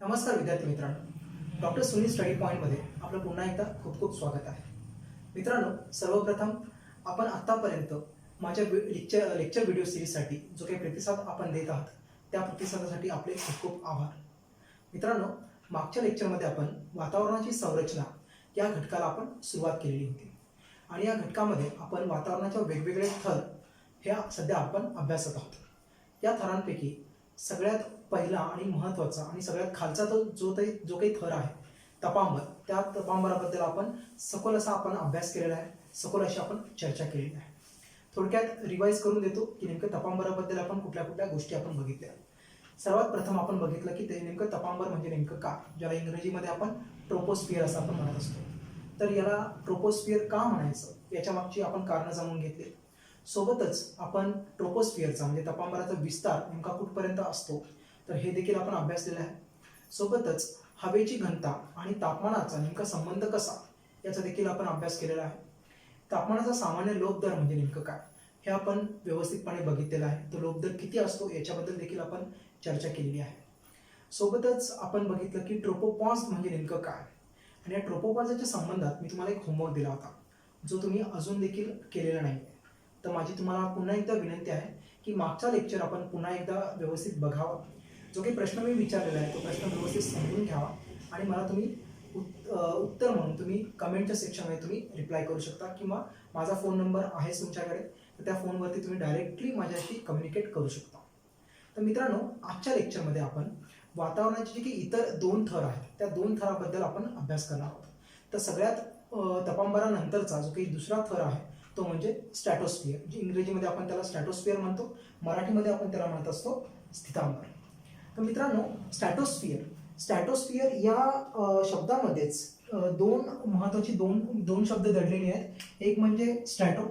नमस्कार विद्यार्थी मित्रांनो, डॉक्टर सुनील स्टडी पॉईंटमध्ये आपलं पुन्हा एकदा खूप खूप स्वागत आहे. मित्रांनो, सर्वप्रथम आपण आत्तापर्यंत माझ्या लेक्चर व्हिडिओ सिरीजसाठी जो काही प्रतिसाद आपण देत आहात त्या प्रतिसादासाठी आपले खूप खूप आभार. मित्रांनो, मागच्या लेक्चरमध्ये आपण वातावरणाची संरचना या घटकाला आपण सुरुवात केलेली होती आणि या घटकामध्ये आपण वातावरणाच्या वेगवेगळे थर ह्या सध्या आपण अभ्यासत आहोत. या थरांपैकी सगळ्यात पहिला आणि महत्त्वाचा आणि सगळ्यात खालचा तो जो काही थर आहे तपांबर, त्या तपांबराबद्दल आपण सखोल असा आपण अभ्यास केलेला आहे, सखोल अशी आपण चर्चा केलेली आहे. थोडक्यात रिवाईज करून देतो की नेमकं तपांबराबद्दल आपण कुठल्या कुठल्या गोष्टी आपण बघितल्या. सर्वात प्रथम आपण बघितलं की ते नेमकं तपांबर म्हणजे नेमकं काय, ज्याला इंग्रजीमध्ये आपण ट्रोपोस्फिअर असं आपण म्हणत असतो. तर याला ट्रोपोस्फिअर का म्हणायचं याच्या मागची आपण कारणं जाणून घेतली. सोबतच आपण ट्रोपोस्फिअरचा म्हणजे तपांबराचा विस्तार नेमका कुठपर्यंत असतो तर हे देखील आपण अभ्यासलेलं आहे. सोबतच हवेची घनता आणि तापमानाचा नेमका संबंध कसा याचा देखील आपण अभ्यास केलेला आहे. तापमानाचा सामान्य लोप दर म्हणजे नेमकं काय हे आपण व्यवस्थितपणे बघितलेलं आहे. तो लोप दर किती असतो याच्याबद्दल देखील आपण चर्चा केलेली आहे. सोबतच आपण बघितलं की ट्रोपोपॉज म्हणजे नेमकं काय आणि या ट्रोपोपॉजच्या संबंधात मी तुम्हाला एक होमवर्क दिला होता जो तुम्ही अजून देखील केलेला नाही. तर माझी तुम्हाला पुन्हा एकदा विनंती आहे की मागचा लेक्चर आपण पुन्हा एकदा व्यवस्थित बघावा. जो काही प्रश्न मी विचारलेला आहे तो प्रश्न व्यवस्थित समजून घ्यावा आणि मला तुम्ही उत्तर म्हणून तुम्ही कमेंटच्या सेक्शनमध्ये तुम्ही रिप्लाय करू शकता किंवा माझा फोन नंबर आहेच तुमच्याकडे, तर त्या फोनवरती तुम्ही डायरेक्टली माझ्याशी कम्युनिकेट करू शकता. तर मित्रांनो, आजच्या लेक्चरमध्ये आपण वातावरणाचे जे काही इतर दोन थर आहेत त्या दोन थराबद्दल आपण अभ्यास करणार आहोत. तर सगळ्यात तपांबरानंतरचा जो काही दुसरा थर आहे तो म्हणजे स्ट्रॅटोस्फिअर, जे इंग्रजीमध्ये आपण त्याला स्ट्रॅटोस्फिअर म्हणतो, मराठीमध्ये आपण त्याला म्हणत असतो स्थितांबर. तर मित्रांनो, स्ट्रॅटोस्फिअर या शब्दामध्येच दोन महत्त्वाची दोन शब्द दडलेले आहेत. एक म्हणजे स्ट्रॅटो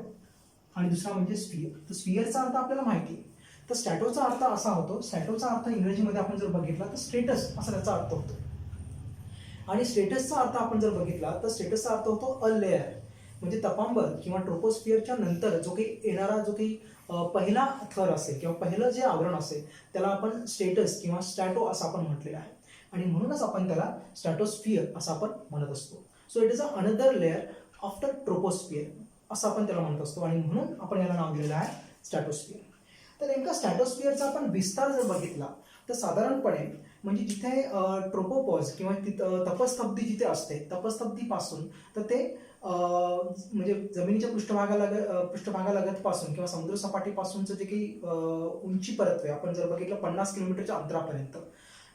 आणि दुसरा म्हणजे स्फिअर. तर स्फिअरचा अर्थ आपल्याला माहिती आहे. तर स्ट्रॅटोचा अर्थ असा होतो, स्ट्रॅटोचा अर्थ इंग्रजीमध्ये आपण जर बघितला तर स्टेटस असा त्याचा अर्थ होतो आणि स्टेटसचा अर्थ आपण जर बघितला तर स्टेटसचा अर्थ होतो अ लेअर. म्हणजे तपांबर किंवा ट्रोपोस्फिअरच्या नंतर जो काही येणारा जो काही पहिला थर असेल किंवा पहिलं जे आवरण असेल त्याला आपण स्टेटस किंवा स्ट्रॅटो असं आपण म्हटलेलं आहे आणि म्हणूनच आपण त्याला स्ट्रॅटोस्फिअर असं आपण म्हणत असतो. So it is a another layer after troposphere असं आपण त्याला म्हणत असतो आणि म्हणून आपण याला नाव दिलेलं आहे स्ट्रॅटोस्फिअर. तर नेमका स्ट्रॅटोस्फिअरचा आपण विस्तार जर बघितला तर साधारणपणे म्हणजे जिथे ट्रोपोपॉज किंवा तपस्तब्धी जिथे असते तपस्तब्धीपासून तर ते म्हणजे जमिनीच्या पृष्ठभागालगत पासून किंवा समुद्रसपाटीपासूनचं जे काही उंची परत्वे आपण जर बघितलं 50 किलोमीटरच्या अंतरापर्यंत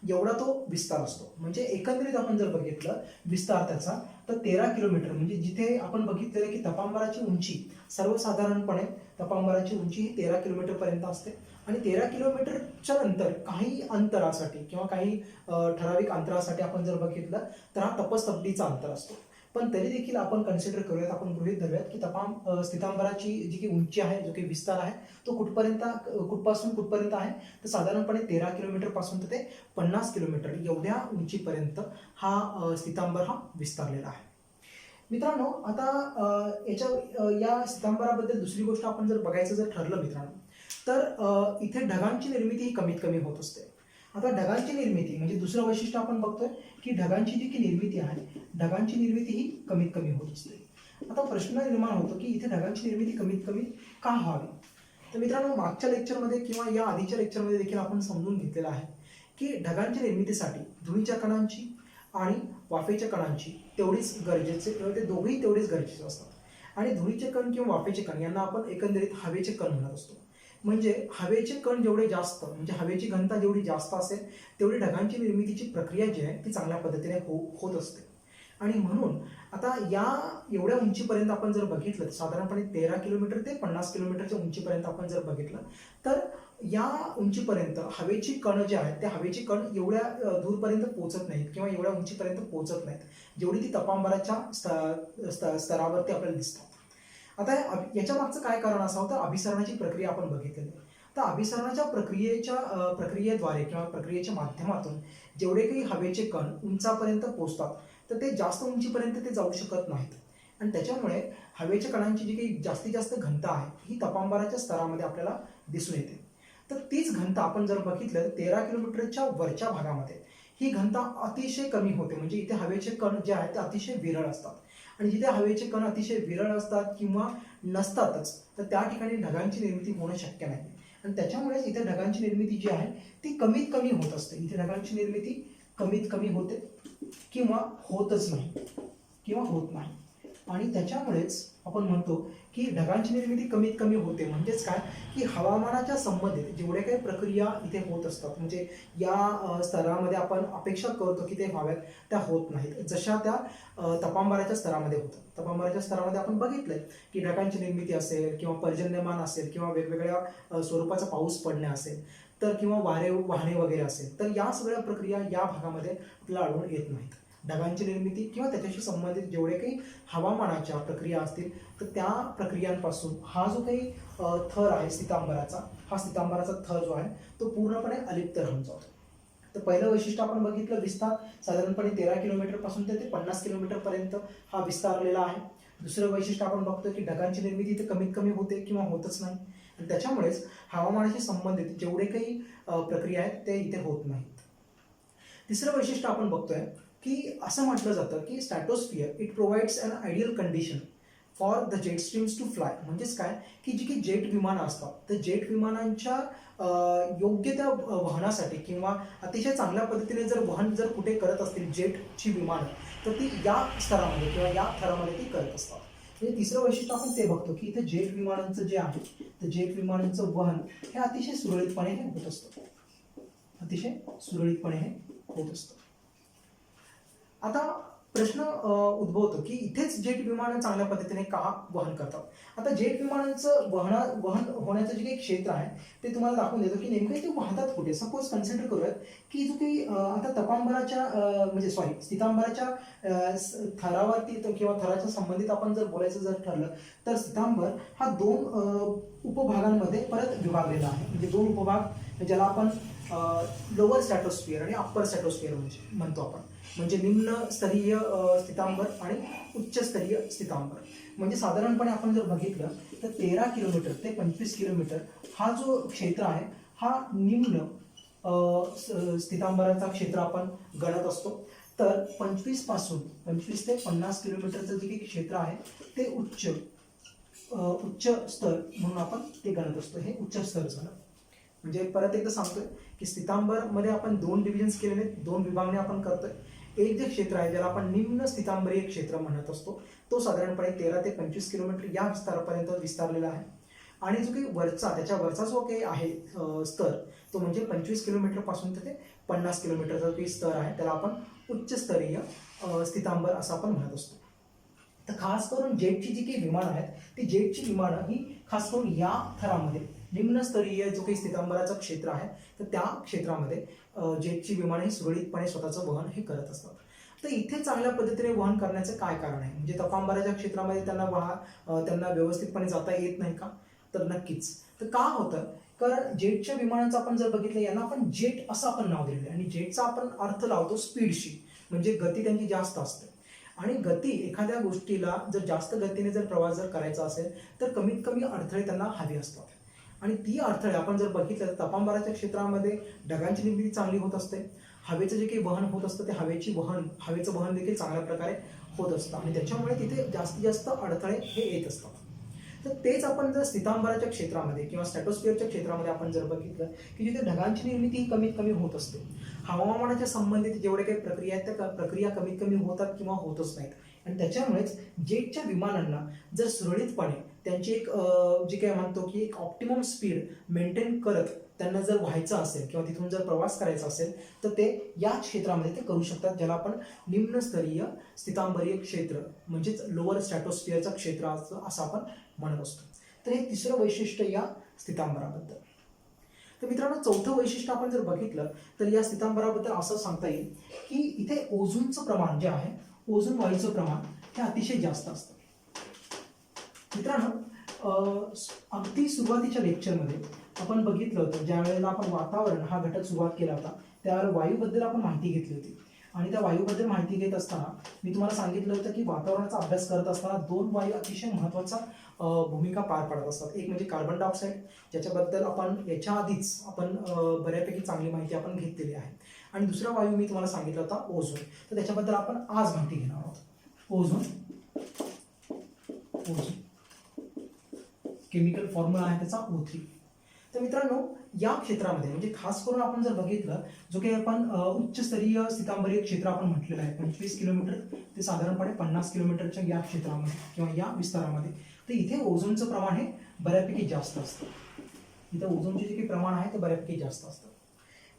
एवढा तो विस्तार असतो. म्हणजे एकंदरीत आपण जर बघितलं विस्तार त्याचा तर 13 किलोमीटर. म्हणजे जिथे आपण बघितलेलं की तपांबराची उंची सर्वसाधारणपणे तपांबराची उंची ही 13 किलोमीटरपर्यंत असते आणि 13 किलोमीटरच्या नंतर काही अंतरासाठी किंवा काही ठराविक अंतरासाठी आपण जर बघितलं तर हा तपस्तब्धीचा अंतर असतो. पण तरी देखील आपण कन्सिडर करूयात, आपण गृहीत धरूयात की स्थितांबराची जी काही उंची आहे, जो काही विस्तार आहे तो कुठपासून कुठपर्यंत आहे तर साधारणपणे 13 किलोमीटर पासून तर ते 50 किलोमीटर एवढ्या उंचीपर्यंत हा स्थितांबर हा विस्तारलेला आहे. मित्रांनो, आता या स्थितांबराबद्दल दुसरी गोष्ट आपण जर बघायचं जर ठरलं मित्रांनो तर इथे ढगांची निर्मिती ही कमीत कमी होत असते. आता ढगांची निर्मिती म्हणजे दुसरं वैशिष्ट्य आपण बघतोय की ढगांची जी काही निर्मिती आहे ढगांची निर्मिती ही कमीत कमी होत असते. आता प्रश्न निर्माण होतो की इथे ढगांची निर्मिती कमीत कमी का व्हावी. तर मित्रांनो, मागच्या लेक्चरमध्ये किंवा या आधीच्या लेक्चरमध्ये देखील आपण समजून घेतलेलं आहे की ढगांच्या निर्मितीसाठी धुळीच्या कणांची आणि वाफेच्या कणांची तेवढीच गरजेचे, ते दोघेही तेवढेच गरजेचे असतात आणि धुळीचे कण किंवा वाफेचे कण यांना आपण एकंदरीत हवेचे कण म्हणत असतो. म्हणजे हवेचे कण जेवढे जास्त म्हणजे हवेची घनता जेवढी जास्त असेल तेवढी ढगांची निर्मितीची प्रक्रिया जी आहे ती चांगल्या पद्धतीने होत असते. आणि म्हणून आता या एवढ्या उंचीपर्यंत आपण जर बघितलं तर साधारणपणे 13 किलोमीटर ते 50 किलोमीटरच्या उंचीपर्यंत आपण जर बघितलं तर या उंचीपर्यंत हवेची कण जे आहेत त्या हवेची कण एवढ्या दूरपर्यंत पोहोचत नाहीत किंवा एवढ्या उंचीपर्यंत पोहोचत नाहीत जेवढी ती तपांबराच्या स्तरावरती आपल्याला दिसतात. आता याच्या मागचं काय कारण असावं तर अभिसरणाची प्रक्रिया आपण बघितलेली. तर अभिसरणाच्या प्रक्रियेद्वारे किंवा प्रक्रियेच्या माध्यमातून जेवढे काही हवेचे कण उंचापर्यंत पोहोचतात तर ते जास्त उंचीपर्यंत ते जाऊ शकत नाहीत आणि त्याच्यामुळे हवेच्या कणांची जी काही जास्तीत जास्त घनता आहे ही तपांबराच्या स्तरामध्ये आपल्याला दिसून येते. तर तीच घनता आपण जर बघितलं तर 13 किलोमीटरच्या वरच्या भागामध्ये ही घनता अतिशय कमी होते. म्हणजे इथे हवेचे कण जे आहेत ते अतिशय विरळ असतात. आणि जिथे हवेचे कण अतिशय विरळ असतात किंवा नसतातच, तर त्या ठिकाणी ढगांची निर्मिती होणं शक्य नाही. आणि त्याच्यामुळेच इथे ढगांची निर्मिती जी आहे ती कमीत कमी होत असते. इथे ढगांची निर्मिती कमीत कमी होते किंवा होतच नाही किंवा होत नाही. आणि त्याच्यामुळेच आपण म्हणतो की ढगांची निर्मिती कमीत कमी होते. म्हणजेच काय की हवामानाच्या संबंधित जेवढ्या काही प्रक्रिया इथे होत असतात, म्हणजे या स्तरामध्ये आपण अपेक्षा करतो की ते व्हाव्यात, त्या होत नाहीत. जशा त्या तपांबराच्या स्तरामध्ये होतं. तपांबराच्या स्तरामध्ये आपण बघितलंय की ढगांची निर्मिती असेल किंवा पर्जन्यमान असेल किंवा वेगवेगळ्या स्वरूपाचा पाऊस पडणे असेल तर किंवा वारे वाहणे वगैरे असेल, तर या सगळ्या प्रक्रिया या भागामध्ये आपल्याला आढळून येत नाहीत. ढगांची निर्मिती किंवा त्याच्याशी संबंधित जेवढे काही हवामानाच्या प्रक्रिया असतील तर त्या प्रक्रियांपासून हा जो काही थर आहे स्थितांबराचा, हा स्थितांबराचा थर जो आहे तो पूर्णपणे अलिप्त राहून जातो. तर पहिलं वैशिष्ट्य आपण बघितलं, विस्तार साधारणपणे 13 किलोमीटर पासून ते 50 किलोमीटर पर्यंत हा विस्तारलेला आहे. दुसरं वैशिष्ट्य आपण बघतो की ढगांची निर्मिती इथे कमीत कमी होते किंवा होतच नाही. आणि त्याच्यामुळेच हवामानाशी संबंधित जेवढे काही प्रक्रिया आहेत ते इथे होत नाहीत. तिसरं वैशिष्ट्य आपण बघतोय की असं म्हटलं जातं की stratosphere it provides an ideal condition for the jet streams to fly. म्हणजेच काय की जी काही जेट विमानं असतात तर जेट विमानांच्या योग्य त्या वहनासाठी किंवा अतिशय चांगल्या पद्धतीने जर वहन जर कुठे करत असतील जेटची विमानं, तर ती या स्तरामध्ये किंवा या थरामध्ये ती करत असतात. म्हणजे तिसरं वैशिष्ट्य आपण ते बघतो की इथे जेट विमानांचं जे आहे तर जेट विमानांचं वहन हे अतिशय सुरळीतपणे होत असतं. अतिशय सुरळीतपणे हे होत असतं. आता प्रश्न उद्भवतो की इथेच जेट विमानं चांगल्या पद्धतीने का वहन करतात. आता जेट विमानांचं वहन होण्याचं जे काही क्षेत्र आहे ते तुम्हाला दाखवून देतो की नेमके ते वाहतात कुठे. सपोज कन्सिडर करूयात की जो काही आता तपांबराच्या म्हणजे स्थितांबराच्या थरावरती किंवा थराच्या संबंधित आपण जर बोलायचं जर ठरलं तर स्थितांबर हा 2 उपभागांमध्ये परत विभागलेला आहे. म्हणजे 2 उपभाग ज्याला आपण लोअर स्ट्रॅटोस्फिअर आणि अप्पर स्ट्रॅटोस्फिअर म्हणतो आपण. म्हणजे निम्न स्तरीय स्थितांबर आणि उच्च स्तरीय स्थितांबर. म्हणजे साधारणपणे आपण जर बघितलं तर 13 किलोमीटर ते 25 किलोमीटर हा जो क्षेत्र आहे हा निम्न स्थितांबराचा क्षेत्र आपण गणत असतो. तर 25 ते 50 किलोमीटरचं जे काही क्षेत्र आहे ते उच्च स्तर म्हणून आपण ते गणत असतो. हे उच्च स्तर झालं. म्हणजे परत एकदा सांगतोय की स्थितांबर मध्ये आपण 2 डिव्हिजन्स केलेले, 2 विभागणी आपण करतोय. एक जे क्षेत्र आहे ज्याला आपण निम्न स्थितांबरीय क्षेत्र म्हणत असतो तो साधारणपणे 13 ते 25 किलोमीटर या विस्तारापर्यंत विस्तारलेला आहे. आणि जो काही त्याच्या वरचा जो काही आहे स्तर तो म्हणजे 25 किलोमीटर पासून ते 50 किलोमीटरचा काही स्तर आहे त्याला आपण उच्च स्तरीय स्थितांबर असं आपण म्हणत असतो. तर खास करून जेटची जी काही विमानं आहेत ती जेटची विमानं ही खास करून या थरामध्ये निम्नस्तरीय जो काही स्थितांबराचं क्षेत्र आहे तर त्या क्षेत्रामध्ये जेटची विमानं ही सुरळीतपणे स्वतःचं वहन हे करत असतात. तर इथे चांगल्या पद्धतीने वहन करण्याचं काय कारण आहे. म्हणजे तपांबराच्या क्षेत्रामध्ये त्यांना व्यवस्थितपणे जाता येत नाही का, तर नक्कीच. तर का होतं, कारण जेटच्या विमानाचं आपण जर बघितलं यांना आपण जेट असं आपण नाव दिलेलं आहे आणि जेटचा आपण अर्थ लावतो स्पीडशी. म्हणजे गती त्यांची जास्त असते आणि गती एखाद्या गोष्टीला जर जास्त गतीने जर प्रवास जर करायचा असेल तर कमीत कमी अडथळे त्यांना हवे असतात. आणि ती अडथळे आपण जर बघितलं तर तपांबराच्या क्षेत्रामध्ये ढगांची निर्मिती चांगली होत असते. हवेचं जे काही वहन होत असतं ते हवेचं वहन देखील चांगल्या प्रकारे होत असतं आणि त्याच्यामुळे तिथे जास्तीत जास्त अडथळे हे येत असतात. तर तेच आपण जर स्थितांबराच्या क्षेत्रामध्ये किंवा स्ट्रॅटोस्फिअरच्या क्षेत्रामध्ये आपण जर बघितलं की जिथे ढगांची निर्मिती ही कमीत कमी होत असते, हवामानाच्या संबंधित जेवढे काही प्रक्रिया आहेत त्या प्रक्रिया कमीत कमी होतात किंवा होतच नाहीत. आणि त्याच्यामुळेच जेटच्या विमानांना जर सुरळीतपणे त्यांची एक जे काय म्हणतो की एक ऑप्टिमम स्पीड मेंटेन करत त्यांना जर व्हायचं असेल किंवा तिथून जर प्रवास करायचा असेल तर ते या क्षेत्रामध्ये ते करू शकतात, ज्याला आपण निम्नस्तरीय स्थितांबरीय क्षेत्र म्हणजेच लोअर स्ट्रॅटोस्फिअरचं क्षेत्र असं आपण म्हणत असतो. तर हे तिसरं वैशिष्ट्य या स्थितांबराबद्दल. तर मित्रांनो, चौथं वैशिष्ट्य आपण जर बघितलं तर या स्थितांबराबद्दल असं सांगता येईल की इथे ओझोनचं प्रमाण जे आहे, ओझोन वायूचं प्रमाण हे अतिशय जास्त असतं. मित्रांनो, अगदी सुरुवातीच्या लेक्चरमध्ये आपण बघितलं होतं, ज्या वेळेला आपण वातावरण हा घटक सुरुवात केला होता त्यावर वायूबद्दल आपण माहिती घेतली होती. आणि त्या वायूबद्दल माहिती घेत असताना मी तुम्हाला सांगितलं होतं की वातावरणाचा अभ्यास करत असताना 2 वायू अतिशय महत्त्वाचा भूमिका पार पाडत असतात. एक म्हणजे कार्बन डायऑक्साईड, ज्याच्याबद्दल आपण याच्या आधीच आपण बऱ्यापैकी चांगली माहिती आपण घेतलेली आहे. आणि दुसरा वायू मी तुम्हाला सांगितला होता ओझोन. तर त्याच्याबद्दल आपण आज माहिती घेणार आहोत. ओझोन केमिकल फॉर्म्युला आहे त्याचा O3. तर मित्रांनो, या क्षेत्रामध्ये म्हणजे खास करून आपण जर बघितलं, जो काही आपण उच्चस्तरीय स्थितांबरीय क्षेत्र आपण म्हटलेलं आहे 25 किलोमीटर ते साधारणपणे 50 किलोमीटरच्या या क्षेत्रामध्ये किंवा या विस्तारामध्ये, तर इथे ओझोनचं प्रमाण हे बऱ्यापैकी जास्त असतं. इथं ओझोनचे जे काही प्रमाण आहे ते बऱ्यापैकी जास्त असतं.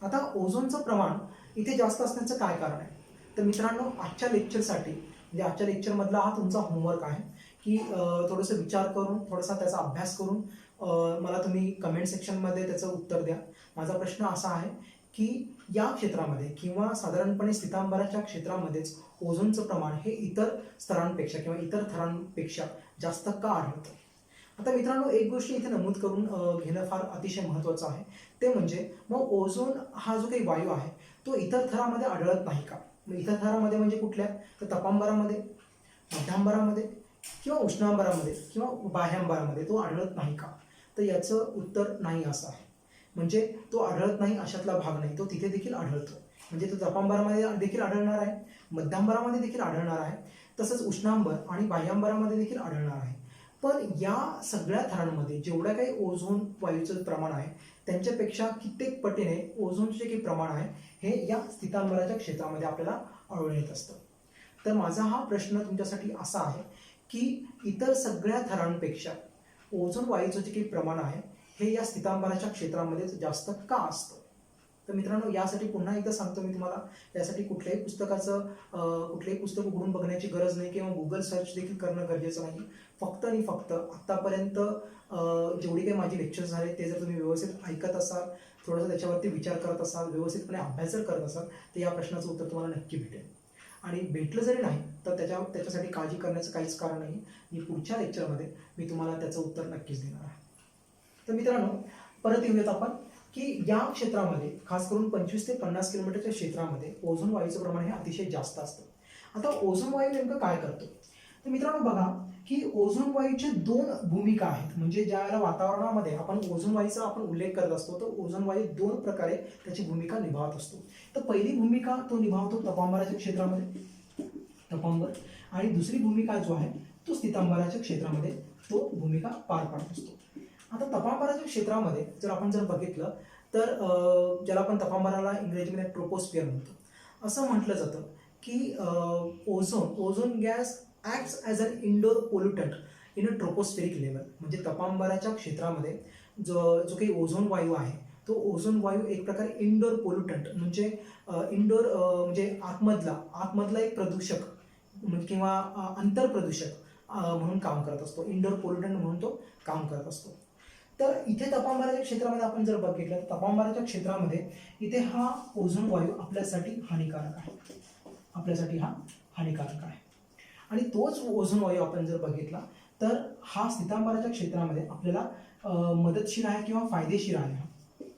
आता ओझोनचं प्रमाण इथे जास्त असण्याचं काय कारण आहे? तर मित्रांनो, आजच्या लेक्चरसाठी म्हणजे आजच्या लेक्चरमधला हा तुमचा होमवर्क आहे की थोडंसं विचार करून, थोडासा त्याचा अभ्यास करून मला तुम्ही कमेंट सेक्शनमध्ये त्याचं उत्तर द्या. माझा प्रश्न असा आहे की या क्षेत्रामध्ये किंवा साधारणपणे स्थितांबराच्या क्षेत्रामध्येच ओझोनचं प्रमाण हे इतर स्तरांपेक्षा किंवा इतर थरांपेक्षा जास्त का आढळतं? आता मित्रांनो, एक गोष्ट इथे नमूद करून घेणं फार अतिशय महत्त्वाचं आहे. ते म्हणजे मग ओझोन हा जो काही वायू आहे तो इतर थरामध्ये आढळत नाही का? मग इतर थरामध्ये म्हणजे कुठल्या? तर तपांबरामध्ये, मध्यांबरामध्ये किंवा उष्णांबरामध्ये किंवा बाह्यांबरामध्ये तो आढळत नाही का? तर याचं उत्तर नाही असं आहे. म्हणजे तो आढळत नाही अशातला भाग नाही, तो तिथे देखील आढळतो. म्हणजे तो तपांबरामध्ये देखील आढळणार आहे, मध्यांबरामध्ये देखील आढळणार आहे, तसंच उष्णांबर आणि बाह्यांबरामध्ये देखील आढळणार आहे. पण या सगळ्या थरांमध्ये जेवढ्या काही ओझोन वायूचं प्रमाण आहे त्यांच्यापेक्षा कित्येक पटीने ओझोनचे जे काही प्रमाण आहे हे या स्थितांबराच्या क्षेत्रामध्ये आपल्याला आढळून येत असतं. तर माझा हा प्रश्न तुमच्यासाठी असा आहे की इतर सगळ्या थरांपेक्षा ओझोन वायूचं जे काही प्रमाण आहे हे या स्थितांबराच्या क्षेत्रामध्ये जास्त का असतं? तर मित्रांनो, यासाठी पुन्हा एकदा सांगतो मी तुम्हाला, यासाठी कुठल्याही पुस्तक उघडून बघण्याची गरज नाही किंवा गुगल सर्च देखील करणं गरजेचं नाही. फक्त आणि फक्त आत्तापर्यंत जेवढी काही माझी लेक्चर्स झाले ते जर तुम्ही व्यवस्थित ऐकत असाल, थोडंसं त्याच्यावरती विचार करत असाल, व्यवस्थितपणे अभ्यास जर करत असाल, तर या प्रश्नाचं उत्तर तुम्हाला नक्की भेटेल. आणि भेटलं जरी नाही तर त्याच्यासाठी काळजी करण्याचं काहीच कारण नाही. मी पुढच्या लेक्चरमध्ये मी तुम्हाला त्याचं उत्तर नक्कीच देणार आहे. तर मित्रांनो, परत येऊयात आपण की या क्षेत्रामध्ये खास करून 25 ते 50 किलोमीटरच्या क्षेत्रामध्ये ओझोन वायूचं प्रमाण हे अतिशय जास्त असतं. आता ओझोन वायू नेमकं काय करतो? तर मित्रांनो बघा की ओझोन वायूच्या दोन भूमिका आहेत. म्हणजे ज्या वेळेला वातावरणामध्ये आपण ओझोन वायूचा आपण उल्लेख करत असतो तर ओझोन वायू दोन प्रकारे त्याची भूमिका निभावत असतो. तर पहिली भूमिका तो निभावतो तपांबराच्या क्षेत्रामध्ये, तपांबर, आणि दुसरी भूमिका जो आहे तो स्थितांबराच्या क्षेत्रामध्ये तो भूमिका पार पाडत असतो. आता तपांबराच्या क्षेत्रामध्ये जर बघितलं तर ज्याला आपण तपांबराला इंग्रजीमध्ये ट्रोपोस्फिअर म्हणतो, असं म्हटलं जातं की ozone gas acts as an indoor pollutant in a tropospheric level. म्हणजे तपांबराच्या क्षेत्रामध्ये जो काही ओझोन वायू आहे तो ओझोन वायू एक प्रकारे इंडोर पोल्युटंट म्हणजे म्हणजे आतमधला एक प्रदूषक किंवा अंतर्प्रदूषक म्हणून काम करत असतो. इंडोर पोल्युटंट म्हणून तो काम करत असतो. तर इथे तपांबराच्या क्षेत्रामध्ये आपण जर बघितलं तर तपांबराच्या क्षेत्रामध्ये इथे हा ओझोन वायू आपल्यासाठी हानिकारक आहे. आणि तोच ओझोन वायू आपण जर बघितला तर हा स्थितांबराच्या क्षेत्रामध्ये आपल्याला मदतशीर आहे किंवा फायदेशीर आहे.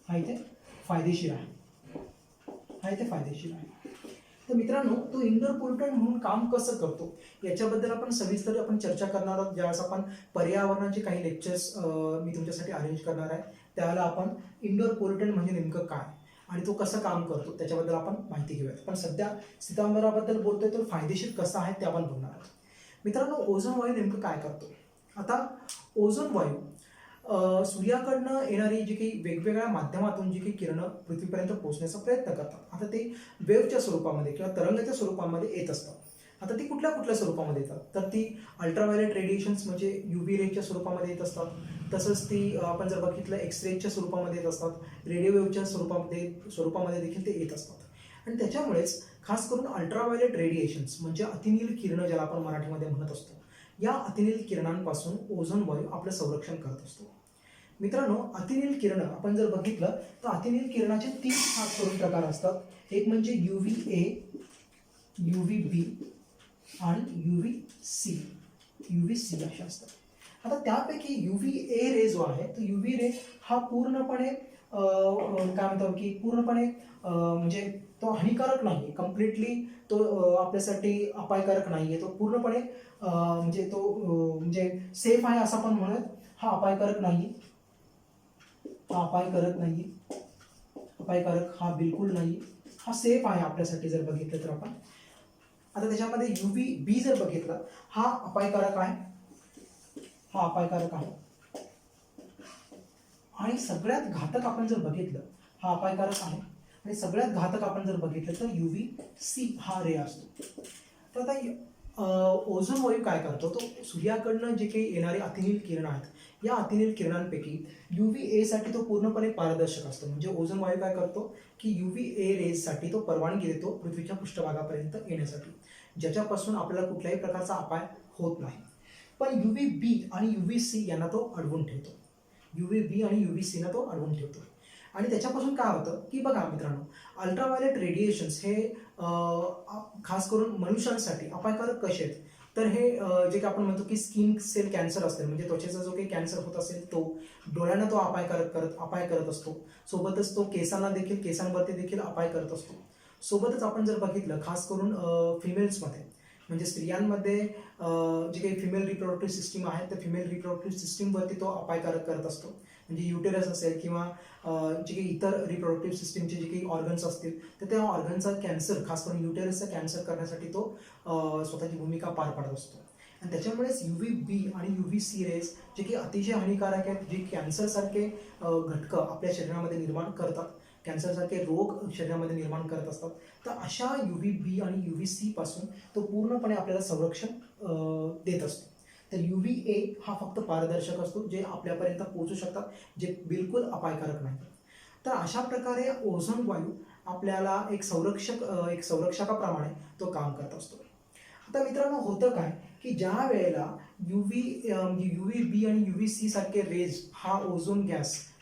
हा इथे फायदेशीर आहे. तर मित्रांनो, तो इंडोर पोल्युटंट म्हणून काम कसं करतो याच्याबद्दल आपण सविस्तर चर्चा करणार आहोत. ज्यावेळेस आपण पर्यावरणाचे काही लेक्चर्स मी तुमच्यासाठी अरेंज करणार आहे त्यावेळेला आपण इंडोर पोल्युटंट म्हणजे नेमकं काय आणि तो कसं काम करतो त्याच्याबद्दल आपण माहिती घेऊयात. पण सध्या स्थितांबराबद्दल बोलतोय तर फायदेशीर कसं आहे ते आपण बघणार आहोत. मित्रांनो, ओझोन वायू नेमकं काय करतो? आता ओझोन वायू सूर्याकडनं येणारी जी काही वेगवेगळ्या माध्यमातून जी काही किरणं पृथ्वीपर्यंत पोहोचण्याचा प्रयत्न करतात. आता ते वेव्हच्या स्वरूपामध्ये किंवा तरंगाच्या स्वरूपामध्ये येत असतात. आता ती कुठल्या स्वरूपामध्ये येतात? तर ती अल्ट्राव्हायोलेट रेडिएशन्स म्हणजे UV रेच्या स्वरूपामध्ये येत असतात. तसंच ती आपण जर बघितलं एक्सरेच्या स्वरूपामध्ये येत असतात. रेडिओ वेव्हच्या स्वरूपामध्ये देखील ते येत असतात. आणि त्याच्यामुळेच खास करून अल्ट्राव्हायोलेट रेडिएशन्स म्हणजे अतिनील किरणं ज्याला आपण मराठीमध्ये म्हणत असतो, या अतिनील किरणांपासून ओझोन वायू आपलं संरक्षण करत असतो. मित्रांनो, अतिनील किरण आपण जर बघितलं तर अतिनील किरणाचे 3 खास करून प्रकार असतात. एक म्हणजे UVA, UVB आणि UVC असे असतात. आता त्यापैकी UVA रे जो आहे तो UV रे हा पूर्णपणे काय म्हणतो की पूर्णपणे म्हणजे तो हानिकारक नाही, कम्प्लिटली तो आपल्यासाठी अपायकारक नाही आहे. तो पूर्णपणे म्हणजे तो म्हणजे सेफ आहे असं आपण म्हणत. हा अपायकारक नाही, अपायकारक हा बिलकुल नाही. हा सेफ आहे आपल्यासाठी जर बघितलं तर आपण. आता त्याच्यामध्ये UVB जर बघितला, हा अपायकारक आहे, हा अपायकारक आहे. आणि सगळ्यात घातक आपण जर बघितलं, हा अपायकारक आहे. आणि सगळ्यात घातक आपण जर बघितलं तर UVC हा रे असतो. तर आता ओझोन वायू काय करतो, तो सूर्याकडनं जे काही येणारे अतिनील किरण आहेत, या अतिनील किरणांपैकी UVA साठी तो पूर्णपणे पारदर्शक असतो. म्हणजे ओझोन वायू काय करतो की UVA रेजसाठी तो परवानगी देतो पृथ्वीच्या पृष्ठभागापर्यंत येण्यासाठी, ज्याच्यापासून आपल्याला कुठल्याही प्रकारचा अपाय होत नाही. पण UVB आणि UVC यांना तो अडवून ठेवतो. UVB आणि UVC ना तो अडवून ठेवतो. आणि त्याच्यापासून काय होतं की बघा मित्रांनो, अल्ट्राव्हायोलेट रेडिएशन्स हे खास करून मनुष्यांसाठी अपायकारक कसे आहेत, तर हे जे काही आपण म्हणतो की स्किन सेल कॅन्सर असते, म्हणजे त्वचेचा जो काही कॅन्सर होत असेल तो, डोळ्यांना तो अपाय करत असतो. सोबतच तो केसांवरती देखील अपाय करत असतो. सोबतच आपण जर बघितलं खास करून फिमेल्समध्ये, म्हणजे स्त्रियांमध्ये जे काही फिमेल रिप्रोडक्टिव्ह सिस्टीम आहे त्या फिमेल रिप्रोडक्टिव्ह सिस्टीमवरती तो अपायकारक करत असतो. म्हणजे युटेरस असेल किंवा जे काही इतर रिप्रोडक्टिव्ह सिस्टीमचे जे काही ऑर्गन्स असतील तर त्या ऑर्गनचा कॅन्सर, खास करून युटेरसचा कॅन्सर करण्यासाठी तो स्वतःची भूमिका पार पाडत असतो. आणि त्याच्यामुळेच UVB आणि UVC रेज जे की अतिशय हानिकारक आहेत, जे कॅन्सरसारखे घटक आपल्या शरीरामध्ये निर्माण करतात, कॅन्सरसारखे रोग शरीरामध्ये निर्माण करत असतात. तर अशा UVB आणि UVC पासून तो पूर्णपणे आपल्याला संरक्षण देत असतो. तर UVA हा फक्त पारदर्शक असतो, जे आपल्यापर्यंत पोहोचू शकतात, जे बिलकुल अपायकारक नाही. तर अशा प्रकारे ओझोन वायू आपल्याला एक संरक्षकाप्रमाणे तो काम करत असतो. आता मित्रांनो, होतं काय की ज्या वेळेला UVB आणि UVC सारखे रेज हा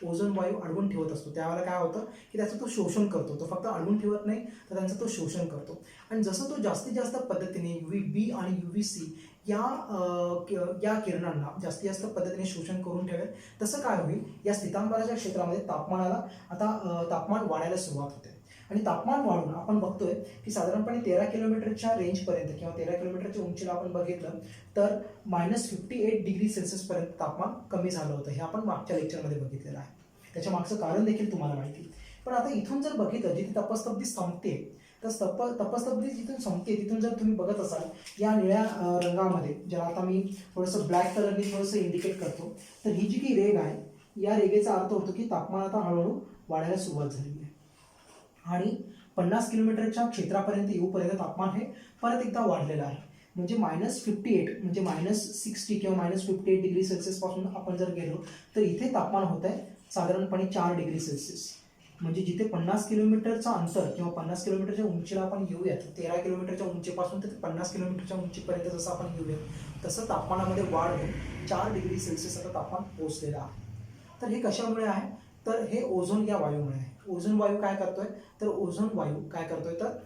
ओझोन वायू अडवून ठेवत असतो, त्यावेळेला काय होतं की त्याचं तो शोषण करतो. तो फक्त अडवून ठेवत नाही, तर त्यांचं तो शोषण करतो. आणि जसं तो जास्तीत जास्त पद्धतीने UVB आणि UVC या किरणांना जास्तीत जास्त पद्धतीने शोषण करून ठेवेल, तसं काय होईल, या स्थितांबराच्या क्षेत्रामध्ये तापमान वाढायला सुरुवात होते. आणि तापमान वाढून आपण बघतोय की साधारणपणे 13 किलोमीटरच्या रेंजपर्यंत किंवा 13 किलोमीटरच्या उंचीला आपण बघितलं तर -58 डिग्री सेल्सिअस पर्यंत तापमान कमी झालं होतं. हे आपण मागच्या लेक्चरमध्ये बघितलेलं आहे. त्याच्या मागचं कारण देखील तुम्हाला माहिती. पण आता इथून जर बघितलं, जिथे तपस्तब्दी संपते, तर तपस्तब्दी जिथून संपते तिथून जर तुम्ही बघत असाल या निळ्या रंगामध्ये, ज्याला आता मी थोडंसं ब्लॅक कलरने थोडंसं इंडिकेट करतो, तर ही जी काही रेग आहे, या रेगेचा अर्थ होतो की तापमान आता हळूहळू वाढायला सुरुवात झालेली आहे. आणि 50 किलोमीटरच्या क्षेत्रापर्यंत येऊपर्यंत तापमान हे परत एकदा वाढलेलं आहे. म्हणजे -58 म्हणजे -60 किंवा -58 डिग्री सेल्सिअस पासून आपण जर गेलो तर इथे तापमान होत आहे साधारणपणे 4 डिग्री सेल्सिअस. म्हणजे जिथे 50 किलोमीटरचा अंतर किंवा 50 किलोमीटरच्या उंचीला आपण येऊयात, 13 किलोमीटरच्या उंचीपासून ते 50 किलोमीटरच्या उंचीपर्यंत जसं आपण येऊयात, तसं तापमानामध्ये वाढ होऊन 4 डिग्री सेल्सिअस आता तापमान पोहोचलेलं आहे. तर हे कशामुळे आहे, तर हे ओझोन या वायूमुळे आहे. ओझोन वायू काय करतोय, तर ओझोन वायू काय करतोय, तर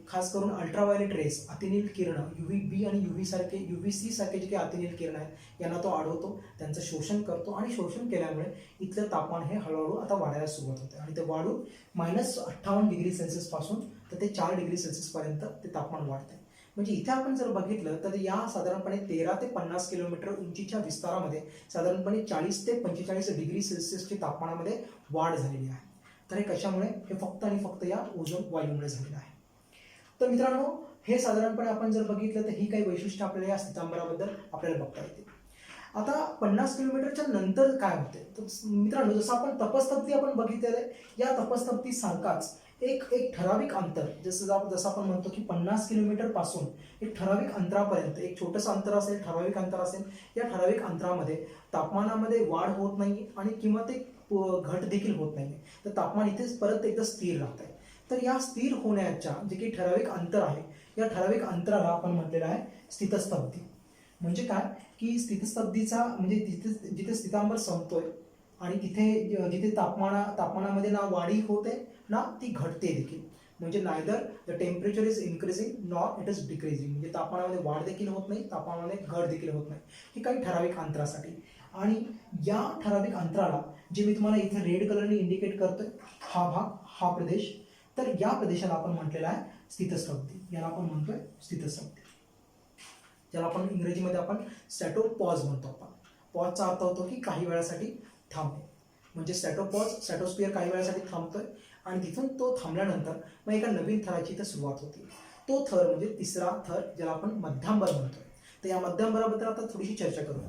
खास करून अल्ट्राव्हायोलेट रेस, अतिनील किरण, UVB आणि UVC सारखे जे काही अतिनील किरण आहेत यांना तो अडवतो, त्यांचं शोषण करतो. आणि शोषण केल्यामुळे इथलं तापमान हे हळूहळू आता वाढायला सुरुवात होते. आणि ते वाढून -58 डिग्री सेल्सिअस पासून तर ते 4 डिग्री सेल्सिअस पर्यंत ते तापमान वाढते. म्हणजे इथे आपण जर बघितलं तर या साधारणपणे 13 ते 50 किलोमीटर उंचीच्या विस्तारामध्ये साधारणपणे 40 ते 45 डिग्री सेल्सिअसची तापमानामध्ये वाढ झालेली आहे. तर हे कशामुळे, हे फक्त आणि फक्त या ओझोन वायूमुळे झालेलं आहे. तर मित्रांनो, हे साधारणपणे आपण जर बघितलं तर ही काही वैशिष्ट्य आपल्याला या स्थितांबराबद्दल आपल्याला बघता येते. आता 50 किलोमीटरच्या नंतर काय होते, तर मित्रांनो, जसं आपण तपस्तब्दी आपण बघितलेलं आहे, या तपस्तब्दी सारखाच एक ठराविक अंतर, जसं आपण म्हणतो की 50 किलोमीटर पासून एक ठराविक अंतरापर्यंत एक छोटंसं अंतर असेल, ठराविक अंतर असेल, या ठराविक अंतरामध्ये तापमानामध्ये वाढ होत नाही आणि किंवा ते घट देखील होत नाही. तर तापमान इथेच परत एकदा स्थिर राहत आहे. तर या स्थिर होण्याच्या जे काही ठराविक अंतर आहे, या ठराविक अंतराला आपण म्हटलेलं आहे स्थितस्तब्दी. म्हणजे काय की स्थितस्तब्दीचा म्हणजे जिथे स्थितांबर संपतोय आणि जिथे तापमानामध्ये ना वाढी होते ना ती घटते देखील. म्हणजे neither the temperature is increasing nor it is decreasing. म्हणजे तापमानामध्ये वाढ देखील होत नाही, तापमानामध्ये घट देखील होत नाही. हे काही ठराविक अंतरासाठी. आणि या ठराविक अंतराला जे मी तुम्हाला इथे रेड कलरने इंडिकेट करतोय, हा भाग, हा प्रदेश, तर या प्रदेशाला आपण म्हटलेला आहे स्थितस्तब्दी. याला आपण म्हणतोय स्थितस्तब्दी, ज्याला आपण इंग्रजीमध्ये आपण स्टॅटोपॉज म्हणतो. आपण पॉजचा अर्थ होतो की काही वेळासाठी थांबणे. म्हणजे स्टॅटोस्फिअर काही वेळासाठी थांबतोय आणि तिथून तो थांबल्यानंतर मग एका नवीन थराची इथं सुरुवात होती. तो थर म्हणजे तिसरा थर, ज्याला आपण मध्यांबर म्हणतोय. तर या मध्यांबराबद्दल आता थोडीशी चर्चा करूया.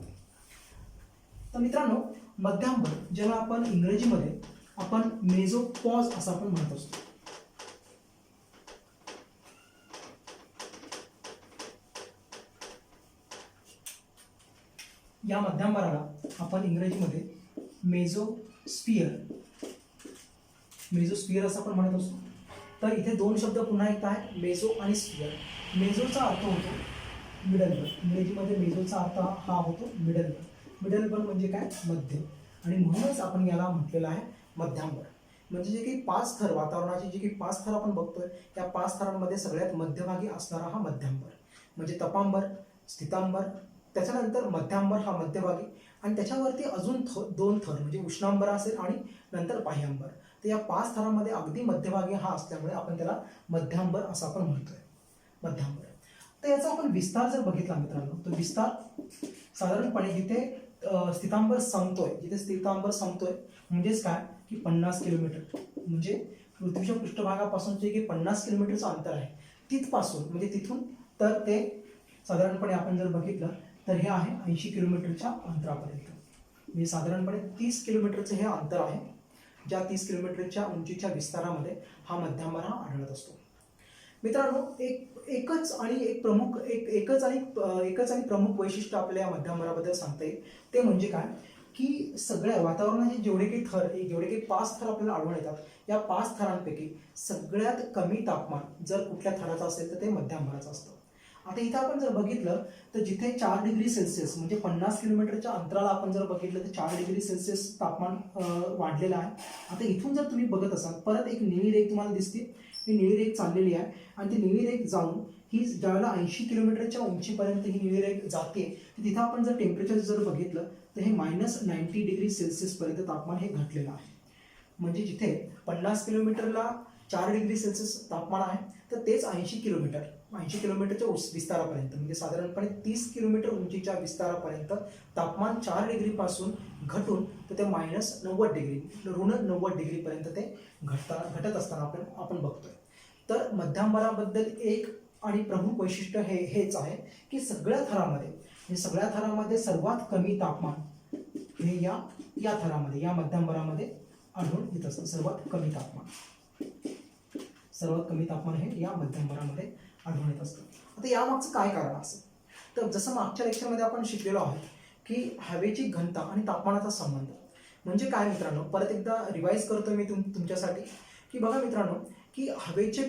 तर मित्रांनो, मध्यांबर ज्याला आपण इंग्रजीमध्ये आपण मेझोपॉज असं आपण म्हणत असतो. या मध्यांबराला आपण इंग्रजीमध्ये मेझोस्फिअर असं आपण म्हणत असतो. तर इथे दोन शब्द पुन्हा एकदा आहे, मेझो आणि स्फिअर. मेझोचा अर्थ होतो मिडलवर. इंग्रजीमध्ये मेझोचा अर्थ हा होतो मिडलवर. मिडलवर म्हणजे काय, मध्य. आणि म्हणूनच आपण याला म्हटलेलं आहे मध्यांबर. म्हणजे जे काही 5 थर, वातावरणाचे जे काही 5 थर आपण बघतोय, त्या 5 थरांमध्ये सगळ्यात मध्यभागी असणारा हा मध्यांबर. म्हणजे तपांबर, स्थितांबर, त्याच्यानंतर मध्यांबर हा मध्यभागी, आणि त्याच्यावरती अजून 2 थर म्हणजे उष्णांबर असेल आणि नंतर बाह्यांबर. तर या 5 थरांमध्ये अगदी मध्यभागी हा असल्यामुळे आपण त्याला मध्यांबर असं आपण म्हणतोय, मध्यांबर. तर याचा आपण विस्तार जर बघितला मित्रांनो, तर विस्तार साधारणपणे जिथे स्थितांबर संपतोय म्हणजेच काय की 50 किलोमीटर, म्हणजे पृथ्वीच्या पृष्ठभागापासून जे काही 50 किलोमीटरचं अंतर आहे तिथपासून, म्हणजे तिथून तर ते साधारणपणे आपण जर बघितलं तर हे आहे 80 किलोमीटरच्या अंतरापर्यंत. म्हणजे साधारणपणे 30 किलोमीटरचं हे अंतर आहे, ज्या 30 किलोमीटरच्या उंचीच्या विस्तारामध्ये हा मध्यांबर हा आढळत असतो. मित्रांनो, एकच आणि प्रमुख वैशिष्ट्य आपल्या या मध्यांबराबद्दल सांगता येईल. ते म्हणजे काय की सगळ्या वातावरणाचे जेवढे काही 5 थर आपल्याला आढळून येतात, या 5 थरांपैकी सगळ्यात कमी तापमान जर कुठल्या थराचं असेल तर ते मध्यांबराचं असतं. आता इथं आपण जर बघितलं तर जिथे 4 डिग्री सेल्सिअस म्हणजे 50 किलोमीटरच्या अंतराला आपण जर बघितलं तर 4 डिग्री सेल्सिअस तापमान वाढलेलं आहे. आता इथून जर तुम्ही बघत असाल, परत एक निळी रेघ तुम्हाला दिसते. ही निळी रेघ चाललेली आहे आणि ती निळी रेघ जाऊन ही ज्यावेळेला 80 किलोमीटरच्या उंचीपर्यंत ही निळी रेघ जाते, तिथं आपण जर टेम्परेचर जर बघितलं तर हे -90 डिग्री सेल्सिअस पर्यंत तापमान हे घटलेलं आहे. म्हणजे जिथे 50 किलोमीटरला 4 डिग्री सेल्सिअस तापमान आहे, तर तेच 80 किलोमीटरच्या विस्तारापर्यंत, म्हणजे साधारणपणे 30 किलोमीटर उंचीच्या विस्तारापर्यंत तापमान 4 डिग्रीपासून घटून तर ते -90 डिग्री, ऋण 90 डिग्रीपर्यंत ते घटत असताना आपण बघतोय. तर मध्यांबराबद्दल एक आणि प्रमुख वैशिष्ट्य हेच आहे की सगळ्या थरामध्ये सर्वात कमी तापमान हे या थरामध्ये, या मध्यांबरामध्ये आढळून येत असतं. सर्वात कमी तापमान हे या मध्यांबरामध्ये आढळून येत असतं. आता यामागचं काय कारण असेल, तर जसं मागच्या लेक्चरमध्ये आपण शिकलेलो आहोत की हवेची घनता आणि तापमानाचा संबंध म्हणजे काय मित्रांनो, परत एकदा रिवाइज करतो मी तुमच्यासाठी की बघा मित्रांनो, की हवेचे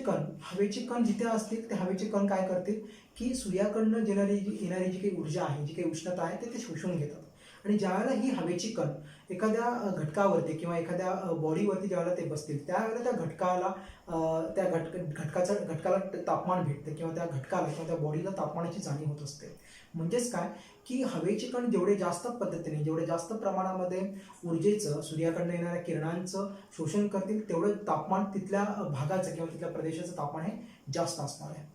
कण जिथे असतील ते हवेचे कण काय करतील की सूर्याकडनं येणारी जी काही ऊर्जा आहे, जी काही उष्णता आहे ते शोषून घेतात. आणि ज्यावेळेला ही हवेची कण एखाद्या घटकावरती किंवा एखाद्या बॉडीवरती ज्यावेळेला ते बसतील, त्यावेळेला त्या घटकाला तापमान भेटते किंवा त्या बॉडीला तापमानाची जाणीव होत असते. म्हणजेच काय की हवेचे कण जेवढे जास्त प्रमाणामध्ये ऊर्जेचं, सूर्याकडनं येणाऱ्या किरणांचं शोषण करतील, तेवढं तापमान तिथल्या भागाचं किंवा तिथल्या प्रदेशाचं तापमान हे जास्त असणार आहे.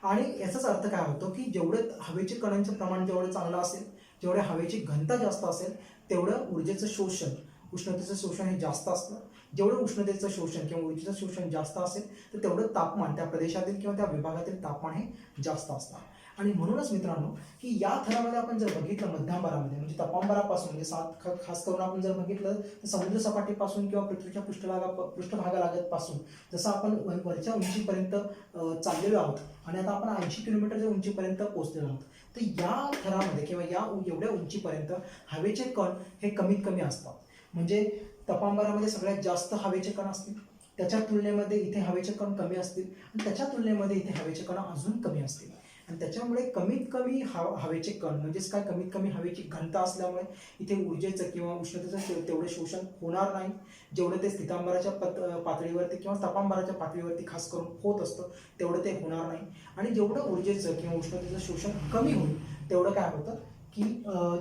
आणि याचाच अर्थ काय होतो की जेवढं हवेचे कणांचं प्रमाण जेवढं चांगलं असेल, जेवढे हवेची घनता जास्त असेल, तेवढं ऊर्जेचं शोषण, उष्णतेचं शोषण हे जास्त असतं. जेवढं उष्णतेचं शोषण किंवा ऊर्जेचं शोषण जास्त असेल, तर तेवढं तापमान त्या प्रदेशातील किंवा त्या विभागातील तापमान हे जास्त असतं. आणि म्हणूनच मित्रांनो, की या थरामध्ये आपण जर बघितलं मध्यांबरामध्ये, म्हणजे तपांबरापासून म्हणजे खास करून आपण जर बघितलं तर समुद्र सपाटीपासून किंवा पृथ्वीच्या पृष्ठभागालागत पासून जसं आपण वरच्या उंचीपर्यंत चाललेलो आहोत आणि आता आपण 80 किलोमीटरच्या उंचीपर्यंत पोहोचलेलो आहोत. तर या थरामध्ये किंवा एवढ्या उंचीपर्यंत हवेचे कण हे कमीत कमी असतात. म्हणजे तपांबरामध्ये सगळ्यात जास्त हवेचे कण असतील, त्याच्या तुलनेमध्ये इथे हवेचे कण कमी असतील, आणि त्याच्या तुलनेमध्ये इथे हवेचे कण अजून कमी असतील. आणि त्याच्यामुळे कमीत कमी हवेचे कण म्हणजेच काय, कमीत कमी हवेची घनता असल्यामुळे इथे ऊर्जेचं किंवा उष्णतेचं तेवढं शोषण होणार नाही, जेवढं ते स्थितांबराच्या पातळीवरती किंवा तपांबराच्या पातळीवरती खास करून होत असतं तेवढं ते होणार नाही. आणि जेवढं ऊर्जेचं किंवा उष्णतेचं शोषण कमी होईल, तेवढं काय होतं की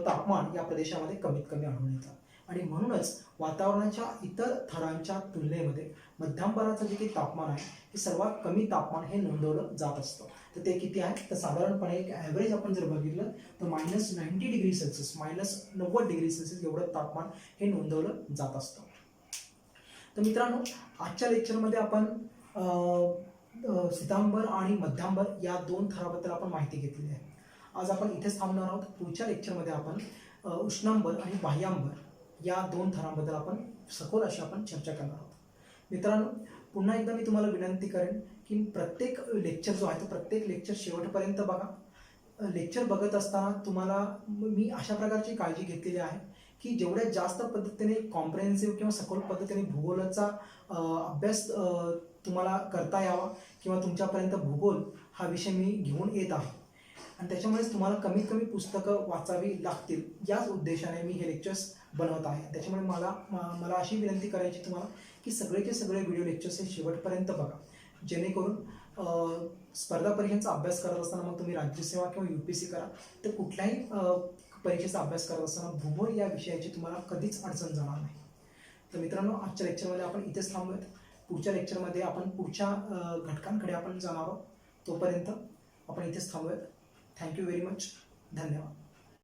तापमान या प्रदेशामध्ये कमीत कमी आढळून येतं. आणि म्हणूनच वातावरणाच्या इतर थरांच्या तुलनेमध्ये मध्यांबराचं जे काही तापमान आहे, हे सर्वात कमी तापमान हे नोंदवलं जात असतं. तर ते किती आहे, तर साधारणपणे एक ॲव्हरेज आपण जर बघितलं तर -90 डिग्री सेल्सिअस, -90 डिग्री सेल्सिअस एवढं तापमान हे नोंदवलं जात असतं. तर मित्रांनो, आजच्या लेक्चरमध्ये आपण सितांबर आणि मध्यांबर या दोन थराबद्दल आपण माहिती घेतलेली आहे. आज आपण इथेच थांबणार आहोत. पुढच्या लेक्चरमध्ये आपण उष्णांबर आणि बाह्यांबर या दोन थरांबद्दल आपण सखोल अशी आपण चर्चा करणार आहोत. मित्रांनो, पुन्हा एकदा मी तुम्हाला विनंती करेन की प्रत्येक लेक्चर जो आहे तो प्रत्येक लेक्चर शेवटपर्यंत बघा. लेक्चर बघत असताना तुम्हाला मी अशा प्रकारची काळजी घेतलेली आहे की जेवढ्या जास्त पद्धतीने कॉम्प्रेहेन्सिव्ह किंवा सखोल पद्धतीने भूगोलाचा अभ्यास तुम्हाला करता यावा किंवा तुमच्यापर्यंत भूगोल हा विषय मी घेऊन येत आहे आणि त्याच्यामुळेच तुम्हाला कमीत कमी पुस्तकं वाचावी लागतील याच उद्देशाने मी हे लेक्चर्स बनवत आहे. त्याच्यामुळे मला अशी विनंती करायची तुम्हाला की सगळेचे सगळे व्हिडिओ लेक्चर्स हे शेवटपर्यंत बघा, जेणेकरून स्पर्धा परीक्षांचा अभ्यास करत असताना मग तुम्ही राज्यसेवा किंवा UPSC करा, तर कुठल्याही परीक्षेचा अभ्यास करत असताना भूगोल या विषयाची तुम्हाला कधीच अडचण जाणार नाही. तर मित्रांनो, आजच्या लेक्चरमध्ये आपण इथेच थांबूयात. पुढच्या लेक्चरमध्ये आपण पुढच्या घटकांकडे आपण जाणार आहोत. तोपर्यंत आपण इथेच थांबूयात. Thank you very much. धन्यवाद.